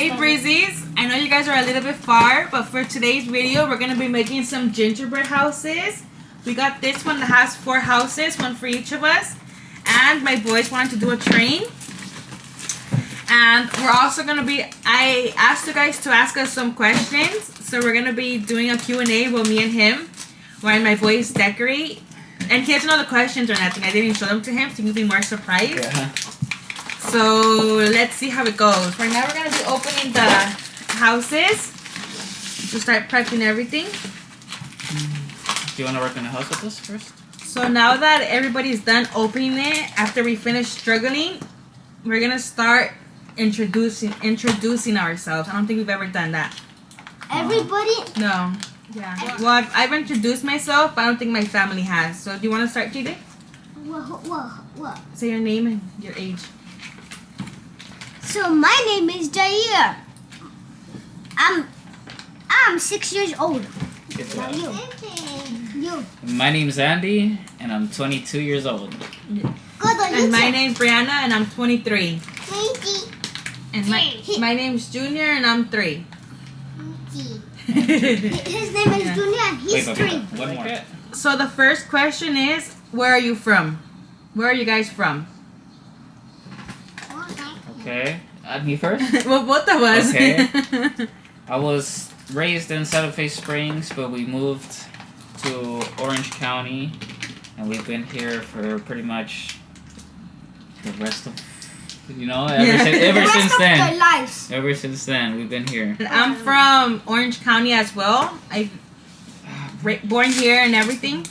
Hey Breezies, I know you guys are a little bit far, but for today's video, we're going to be making some gingerbread houses. We got this one that has 4 houses, one for each of us. And my boys wanted to do a train. And we're also going to be, I asked you guys to ask us some questions. So we're going to be doing a Q&A with me and him, while my boys decorate. And he doesn't know the questions or nothing. I didn't show them to him, so he'll be more surprised. Yeah. So let's see how it goes. Right now we're going to be opening the houses to start prepping everything. Do you want to work on the house with us first? So now that everybody's done opening it, after we finish struggling, we're going to start introducing ourselves. I don't think we've ever done that. Everybody? No. Yeah. Well, I've introduced myself, but I don't think my family has. So do you want to start, JD? What? Say your name and your age. So my name is Jair. I'm 6 years old. Now you. My name's Andy, and I'm 22 years old. And my name's Brianna, and I'm 23. 20. And my name's Junior, and I'm 3. His name is Junior, and he's 3. One more. So the first question is, where are you from? Where are you guys from? Okay, me first? Well, both of us. Okay. I was raised in Santa Fe Springs, but we moved to Orange County, and we've been here for pretty much the rest of, ever since then. Their lives. Ever since then, we've been here. I'm from Orange County as well. I born here and everything.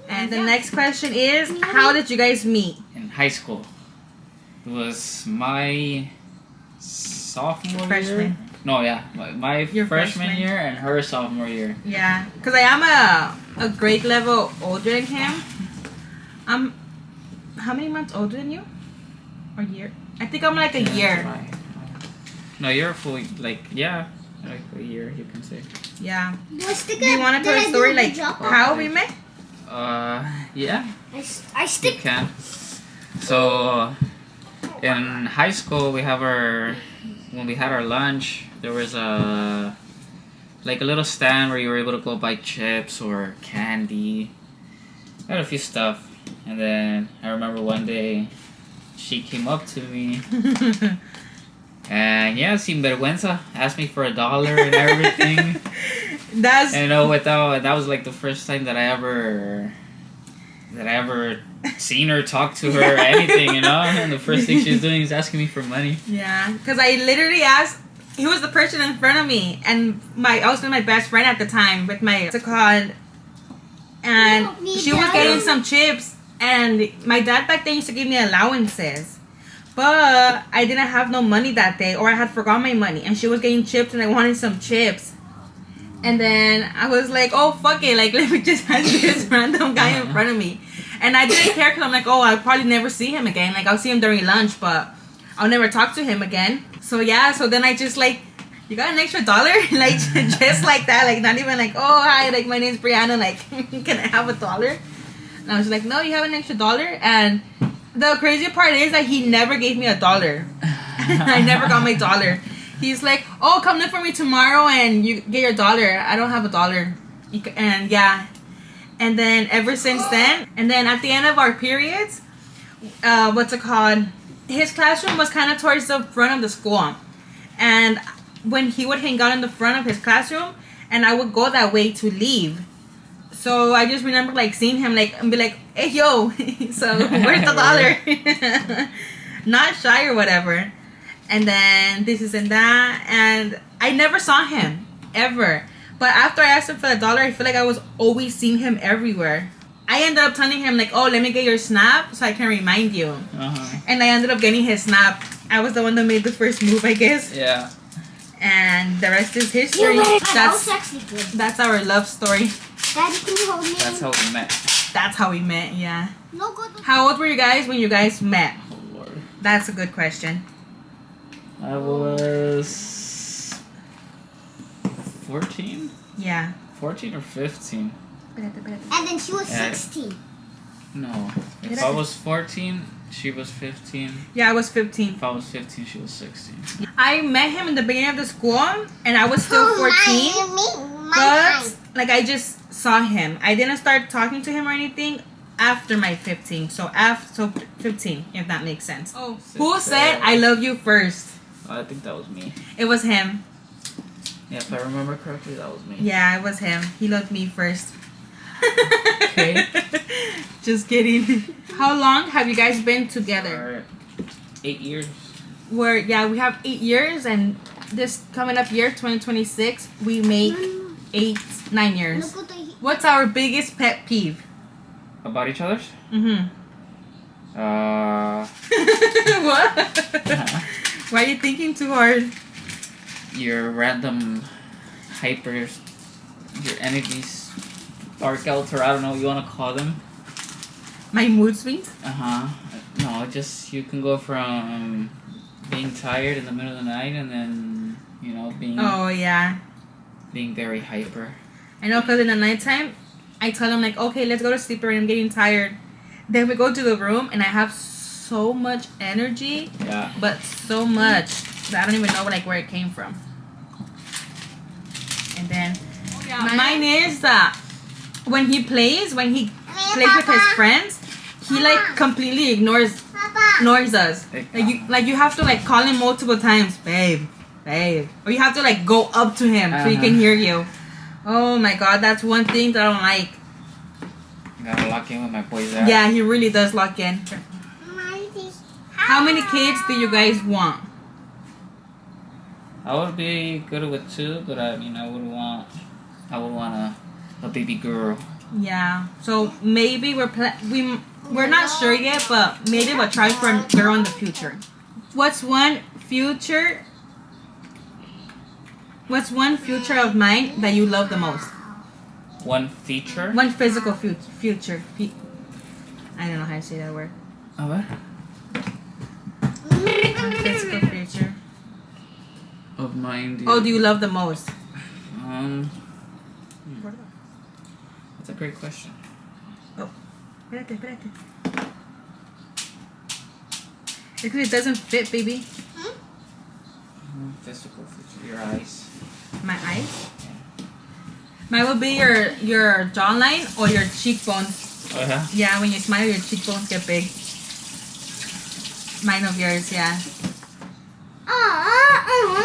And the next question is, how did you guys meet? In high school. It was my sophomore year. No, yeah, my freshman year and her sophomore year. Yeah, because I am a grade level older than him. I'm how many months older than you? Or year? I think I'm like a year. No, you're a full, like a year, you can say. Yeah. Do you want to tell a story like how we met? Yeah. I stick. You can. So, in high school, when we had our lunch, there was a little stand where you were able to go buy chips or candy. I had a few stuff. And then I remember one day, she came up to me. And yeah, sin vergüenza, asked me for $1 and everything. That was like the first time that I ever seen her, talk to her, or anything, And the first thing she's doing is asking me for money. Yeah, because I literally asked. He was the person in front of me, and I was with my best friend at the time with my what's it called, and she was getting some chips, and my dad back then used to give me allowances, but I didn't have no money that day, or I had forgot my money, and she was getting chips, and I wanted some chips. And then I was like, oh, fuck it. Like, let me just ask this random guy in front of me. And I didn't care because I'm like, oh, I'll probably never see him again. Like, I'll see him during lunch, but I'll never talk to him again. So, yeah. So then I just like, you got an extra $1? Like, just like that. Like, not even like, oh, hi. Like, my name's Brianna. Like, can I have $1? And I was like, no, you have an extra $1? And the crazy part is that he never gave me $1. I never got my $1. He's like, oh, come look for me tomorrow and you get your $1. I don't have $1. And yeah. And then ever since then, and then at the end of our periods, what's it called? His classroom was kind of towards the front of the school. And when he would hang out in the front of his classroom, and I would go that way to leave. So I just remember like seeing him like and be like, hey, yo, so where's the $1? Not shy or whatever. And then this and that, and I never saw him ever. But after I asked him for $1, I feel like I was always seeing him everywhere. I ended up telling him like, oh, let me get your snap so I can remind you. And I ended up getting his snap. I was the one that made the first move, I guess. Yeah. And the rest is history. That's our love story. Daddy, can you hold me? That's how we met. That's how we met, yeah. No good. How old were you guys when you guys met? Oh, Lord. That's a good question. I was 14? Yeah. 14 or 15? And then she was 16. No. If I was 14, She was 15. Yeah, I was 15. If I was 15, she was 16. I met him in the beginning of the school, and I was still 14. But like I just saw him. I didn't start talking to him or anything after my 15. So 15, if that makes sense. Oh, who said I love you first? I think that was me. It was him. Yeah, if I remember correctly, that was me. Yeah, it was him. He loved me first. Okay. Just kidding. How long have you guys been together? 8 years. We have 8 years, and this coming up year 2026, we make 9 years. What's our biggest pet peeve? About each other's? Mm-hmm. What? Why are you thinking too hard? Your random hypers, your enemies, dark outs, or I don't know what you want to call them. My mood swings? No, just you can go from being tired in the middle of the night and then, being... Oh, yeah. Being very hyper. I know, because in the nighttime, I tell them, like, okay, let's go to sleep already. I'm getting tired. Then we go to the room, and I have so much energy. Yeah. But so much that I don't even know, like, where it came from. And then, mine is that when he plays with his friends, he, like, completely ignores us. Like you have to, like, call him multiple times. Babe. Or you have to, like, go up to him so he can hear you. Oh my god, that's one thing that I don't like. Gotta lock in with my boys out. Yeah, he really does lock in. How many kids do you guys want? I would be good with 2, but I would want a baby girl. Yeah. So maybe we're not sure yet, but maybe we'll try for a girl in the future. What's one future of mine that you love the most? One feature? One physical future. I don't know how to say that word. What? One physical future. Of mine. Do you love the most? That's a great question. Oh, espérate. Because it doesn't fit, baby. Physical feature. Your eyes. My eyes? Mine will be your jawline or your cheekbones. Oh, yeah? Yeah, when you smile, your cheekbones get big. Mine of yours, yeah.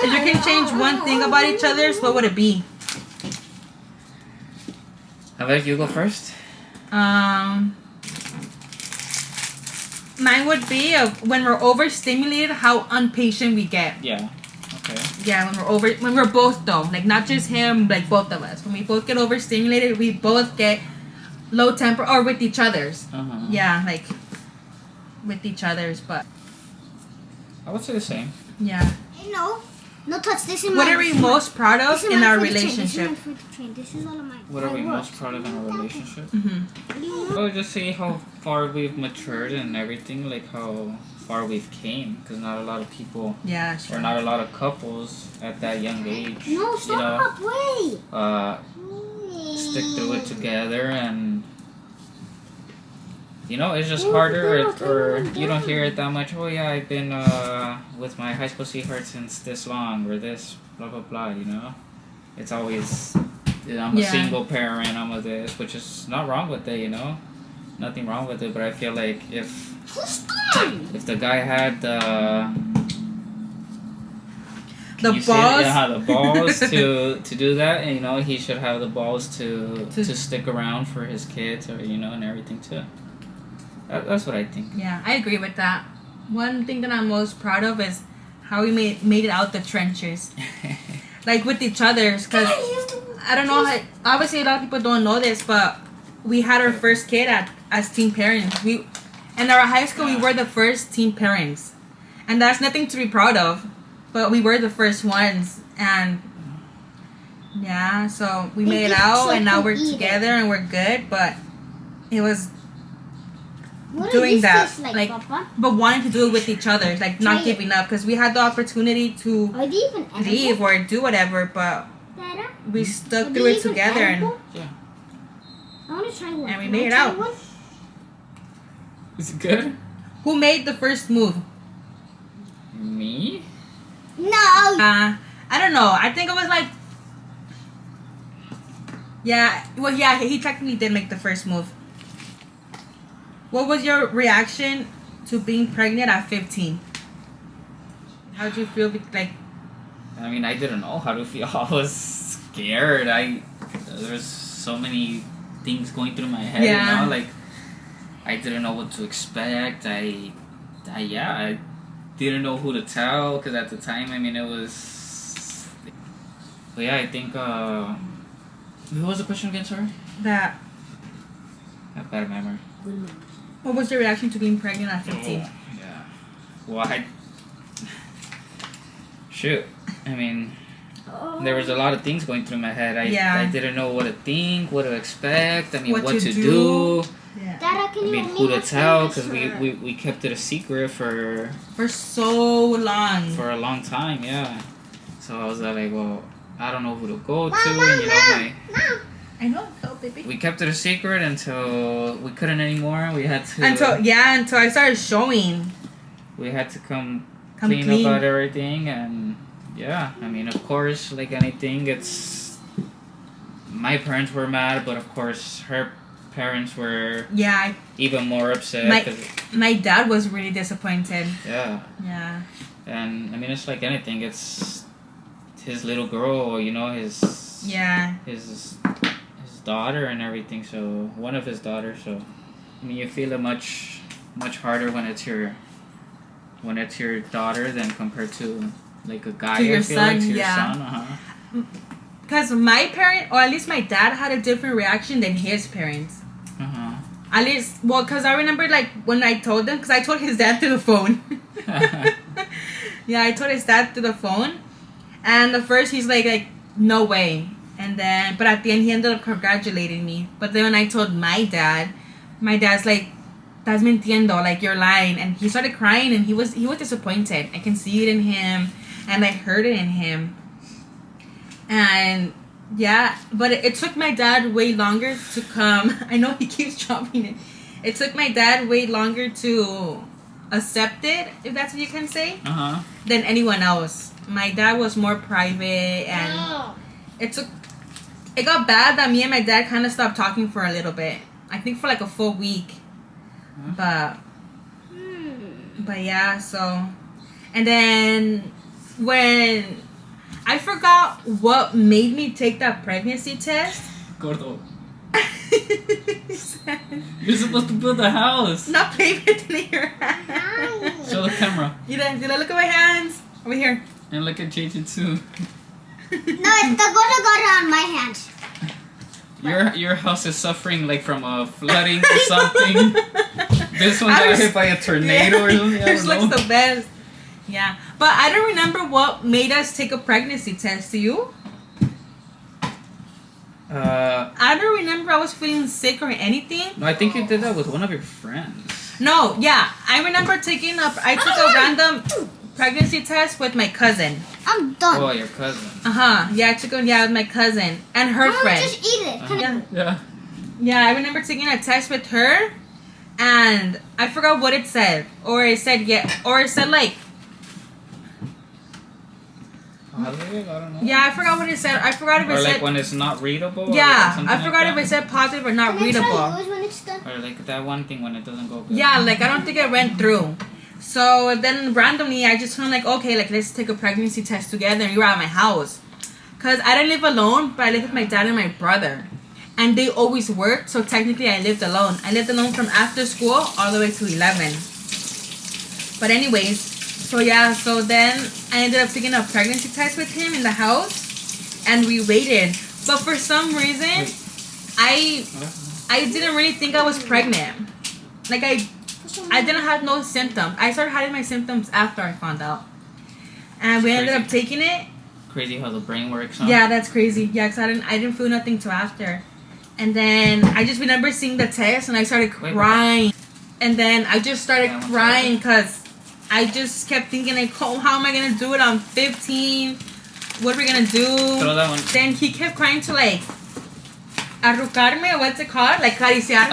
If you can change one thing about each other's, what would it be? How about you go first? Mine would be when we're overstimulated, how impatient we get. Yeah. Okay. Yeah, when we're both though, like not just him, like both of us. When we both get overstimulated, we both get low temper, or with each other's. Yeah, like with each other's, but I would say the same. yeah. No touch this. What are we most proud of in our relationship? This is all of mine. What are we most proud of in our relationship? Mm-hmm. Well, just see how far we've matured and everything, like how far we've came. Because not a lot of people, Yeah, sure. or not a lot of couples at that young age, No, stop! Wait. stick through it together, and it's just harder, or you don't hear it that much. Oh yeah, I've been with my high school sweetheart since this long, or this blah blah blah. It's always I'm a single parent, I'm a this, which is not wrong with it. Nothing wrong with it, but I feel like if the guy had the balls to do that, and he should have the balls to stick around for his kids, or and everything too. That's what I think. Yeah, I agree with that. One thing that I'm most proud of is how we made it out the trenches, like with each other's. Cause I don't know how. Obviously, a lot of people don't know this, but we had our first kid as teen parents. In our high school, we were the first teen parents, and that's nothing to be proud of. But we were the first ones, and yeah, so we made it out, and now we're together and we're good. But it was doing that, like, but wanting to do it with each other, like not giving up, because we had the opportunity to leave or do whatever, but we stuck through it together, and I want to try one. And we made it out. Is it good? Who made the first move? Me? No. I don't know. I think it was like. Yeah. Well, yeah. He technically did make the first move. What was your reaction to being pregnant at 15? How did you feel? Like. I mean, I didn't know how to feel. I was scared. There was so many things going through my head. Yeah. You know, like I didn't know what to expect. I didn't know who to tell because at the time, I mean, it was. But yeah, I think. What was the question again, sorry? That. I have bad memory. What was your reaction to being pregnant at 15? Oh, yeah. Well, shoot. I mean, there was a lot of things going through my head. I didn't know what to think, what to expect. I mean, what to do. Yeah. Dada, can I you mean, help who me to with tell? this? Because we kept it a secret for so long. For a long time, yeah. So I was like, well, I don't know who to go to. And, you know, I know, oh, baby. we kept it a secret until we couldn't anymore. We had to. Until I started showing. We had to come clean clean about everything, and yeah, I mean, of course, like anything, it's. My parents were mad, but of course, her parents were even more upset. My dad was really disappointed. Yeah. Yeah. And I mean, it's like anything. It's his little girl, you know, his daughter and everything. So one of his daughters. So I mean, you feel it much harder when it's your daughter than compared to like a guy. To your I feel son, like to your son. Because my parent, or at least my dad, had a different reaction than his parents. At least, well, because I remember, like, when I told them, because I told his dad through the phone. Yeah, I told his dad through the phone. And at first, he's like, no way. And then, but at the end, he ended up congratulating me. But then when I told my dad's like, "Estás mintiendo, like, you're lying." And he started crying, and he was disappointed. I can see it in him, and I heard it in him. And yeah, but it took my dad way longer to come. I know he keeps chopping it. It took my dad way longer to accept it, if that's what you can say, than anyone else. My dad was more private, and it got bad that me and my dad kind of stopped talking for a little bit. I think for like a full week. But yeah, so, and then when I forgot what made me take that pregnancy test. Gordo. You're supposed to build a house. Not pavement in your hands. Show the camera. Did I look at my hands? Over here. And look at JJ too. No, it's the Gordo got on my hands. Your house is suffering like from a flooding or something. This one got hit by a tornado or something. Yours looks the best. Yeah, but I don't remember what made us take a pregnancy test. Do you? I don't remember I was feeling sick or anything. No, I think you did that with one of your friends. No, yeah, I remember I took a random pregnancy test with my cousin. I'm done. Oh, your cousin. Yeah, I took one with my cousin and her friend. Just eat it. Yeah, I remember taking a test with her, and I forgot what it said, or it said like. I don't know. Yeah, I forgot what it said. I forgot if it said. Or like when it's not readable. Yeah, I forgot if it said positive or not readable. When it's done? Or like that one thing when it doesn't go good. Yeah, like I don't think it went through. So then randomly, I just kind of like, okay, like let's take a pregnancy test together. And you were at my house, cause I didn't live alone, but I lived with my dad and my brother, and they always worked. So technically, I lived alone. I lived alone from after school all the way to 11. But anyways. So yeah, so then I ended up taking a pregnancy test with him in the house, and we waited. But for some reason, I didn't really think I was pregnant. Like I didn't have no symptoms. I started having my symptoms after I found out, and we ended up taking it. Crazy how the brain works. Huh? Yeah, that's crazy. Yeah, cause I didn't feel nothing till after, and then I just remember seeing the test, and I started crying, and then I just started crying cause. I just kept thinking, like, oh, how am I going to do it? I'm 15. What are we going to do? Throw that one. Then he kept crying to, like, arrucarme, what's it called? Like acariciarme.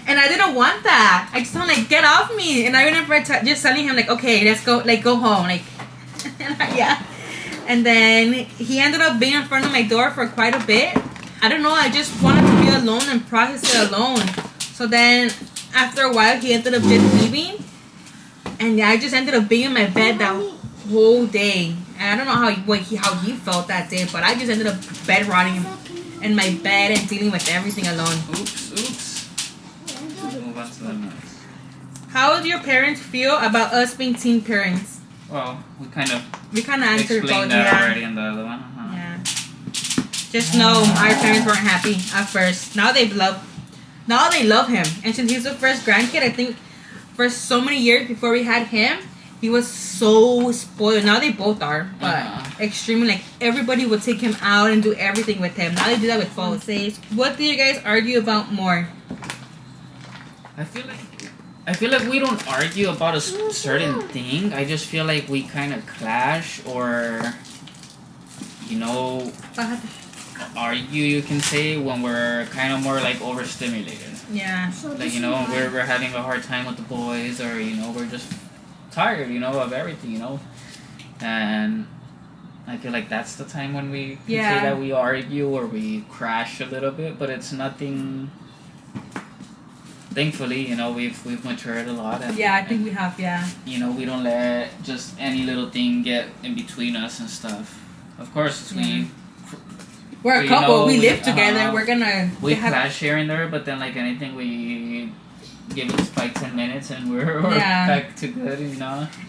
And I didn't want that. I just told him, like, get off me. And I remember just telling him, like, okay, let's go, like, go home. Like, yeah. And then he ended up being in front of my door for quite a bit. I don't know, I just wanted to be alone and process it alone. So then, after a while, he ended up just leaving. And yeah, I just ended up being in my bed that whole day. And I don't know how he felt that day, but I just ended up bed rotting in my bed and dealing with everything alone. Oops. Move on to the next. How would your parents feel about us being teen parents? Well, we kind of answered both. Explained that already in the other one. Yeah. Just know our parents weren't happy at first. Now they love him. And since he's the first grandkid, I think for so many years before we had him, he was so spoiled. Now they both are, but extremely, like, everybody would take him out and do everything with him. Now they do that with both. What do you guys argue about more? I feel like we don't argue about a certain thing. I just feel like we kind of clash, or argue, you can say, when we're kind of more like overstimulated. Yeah. Like, we're having a hard time with the boys, or we're just tired, of everything, and I feel like that's the time when we can say that we argue or we crash a little bit, but it's nothing. Thankfully, we've matured a lot. And, I think we have. Yeah. We don't let just any little thing get in between us and stuff. Of course, we're a couple. We live together. We clash here and there, but then, like anything, we give it 5-10 minutes and we're back to good,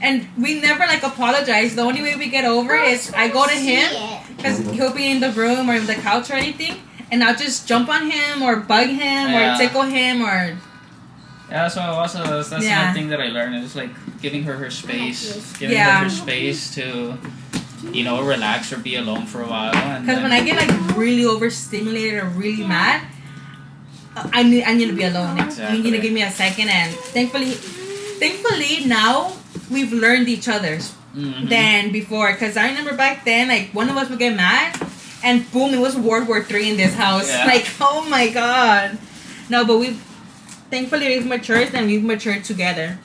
And we never apologize. The only way we get over it is I go to him because he'll be in the room or in the couch or anything, and I'll just jump on him or bug him or tickle him or. Yeah, so also that's another thing that I learned is like giving her space, her space to, relax or be alone for a while. Because when I get really overstimulated or really mad, I need to be alone. Exactly. You need to give me a second, and thankfully now we've learned each other's than before. Because I remember back then, one of us would get mad, and boom, it was World War III in this house. Yeah. Oh my God. No, but thankfully we've matured, and we've matured together.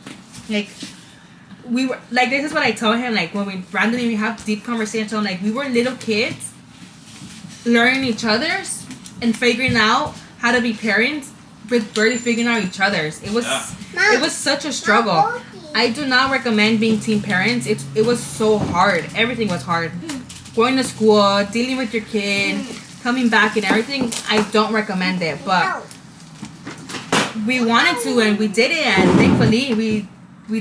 We were this is what I told him. When we randomly have deep conversations, we were little kids, learning each other's and figuring out how to be parents, but barely figuring out each other's. It was such a struggle. I do not recommend being teen parents. It was so hard. Everything was hard. Going to school, dealing with your kid, coming back and everything. I don't recommend it, but we wanted to, and we did it, and thankfully we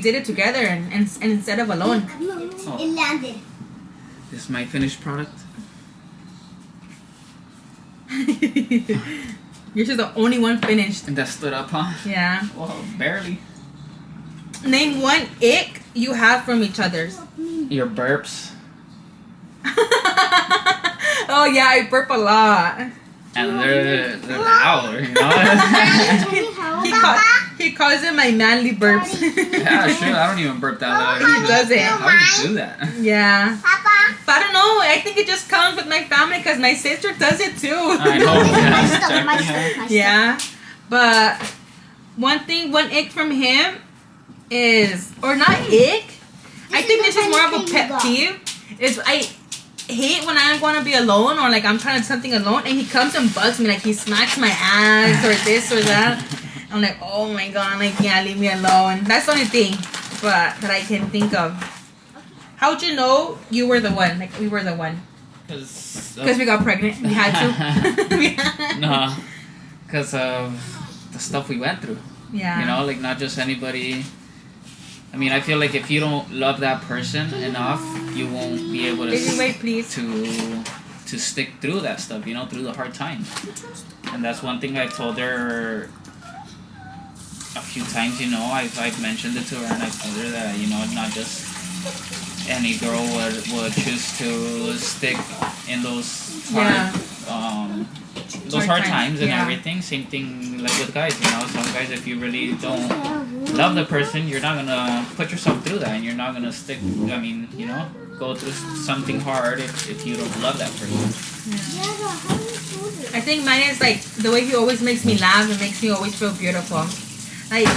did it together and instead of alone. It landed. This is my finished product. You're just the only one finished. And that stood up, huh? Yeah. Well, barely. Name one ick you have from each other's. Your burps. Oh yeah, I burp a lot. And they're loud, He calls it my manly burps. Yeah, sure. I don't even burp that loud. He does it. How do you do that? Yeah. Papa. But I don't know. I think it just comes with my family because my sister does it too. I know. Yeah, My exactly. stuff. Yeah. But one ick from him is, or not ick. I think this is more of a pet peeve. Is I hate when I want to be alone or I'm trying to do something alone and he comes and bugs me, he smacks my ass or this or that. I'm like, oh my God, leave me alone. That's the only thing that I can think of. How'd you know you were the one? We were the one. Because we got pregnant. We had to. No. Because of the stuff we went through. Yeah. Not just anybody. I mean, I feel like if you don't love that person enough, you won't be able to stick through that stuff, through the hard times. And that's one thing I've told her a few times, I've mentioned it to her, and I told her that, not just any girl would choose to stick in those hard times and everything. Same thing with guys, some guys, if you really don't love the person, you're not gonna put yourself through that, and you're not gonna stick. I mean, go through something hard if you don't love that person. I think mine is like the way he always makes me laugh. It makes me always feel beautiful. Like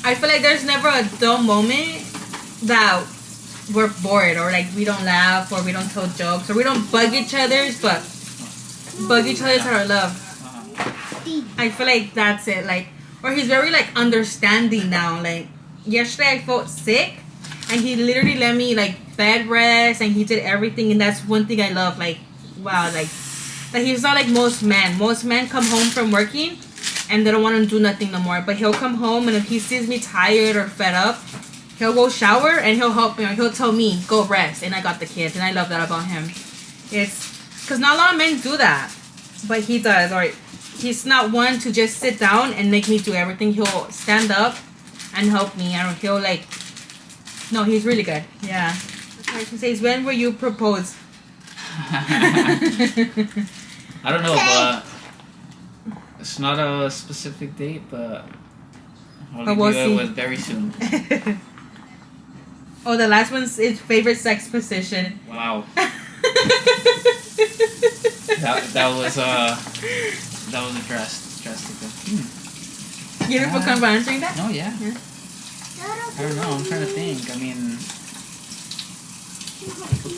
I feel like there's never a dull moment that we're bored or like we don't laugh or we don't tell jokes or we don't bug each other's, but bug each other's our love. I feel like that's it. Like, or he's very like understanding now. Like yesterday I felt sick and he literally let me like bed rest and he did everything, and that's one thing I love. Like, wow, like he's not like most men. Most men come home from working and they don't want to do nothing no more. But he'll come home and if he sees me tired or fed up, he'll go shower and he'll help me or he'll tell me, go rest, and I got the kids. And I love that about him. It's because not a lot of men do that, but he does. Or he's not one to just sit down and make me do everything. He'll stand up and help me, and he'll like, no, he's really good. Yeah. He says, when will you propose? I don't know, but it's not a specific date, but I'll we'll do see. it with very soon. Oh, the last one's his favorite sex position. Wow. that was drastic. You ever feel comfortable answering that? No, yeah. I don't know. I'm trying to think. I mean,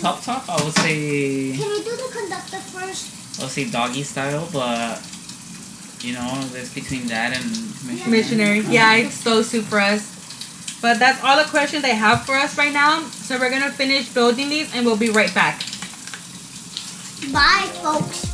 top, I would say. Can we do the conductor first? I'll say doggy style, but you know, it's between that and Missionary. Yeah, it's those two for us. But that's all the questions they have for us right now. So we're gonna finish building these, and we'll be right back. Bye, folks.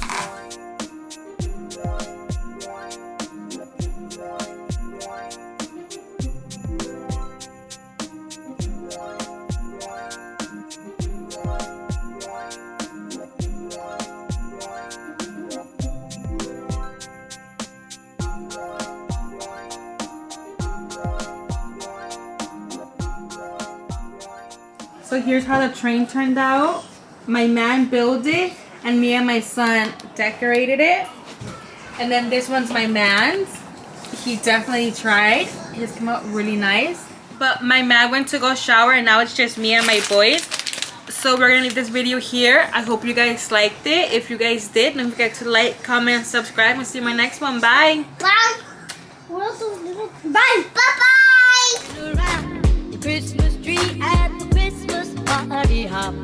So here's how the train turned out. My man built it, and me and my son decorated it. And then this one's my man's. He definitely tried. His came out really nice. But my man went to go shower, and now it's just me and my boys. So we're gonna leave this video here. I hope you guys liked it. If you guys did, don't forget to like, comment, and subscribe. And see you in my next one. Bye. Bye. What are those little? Bye. Bye. Bye. Around the Christmas tree at the Christmas party hop.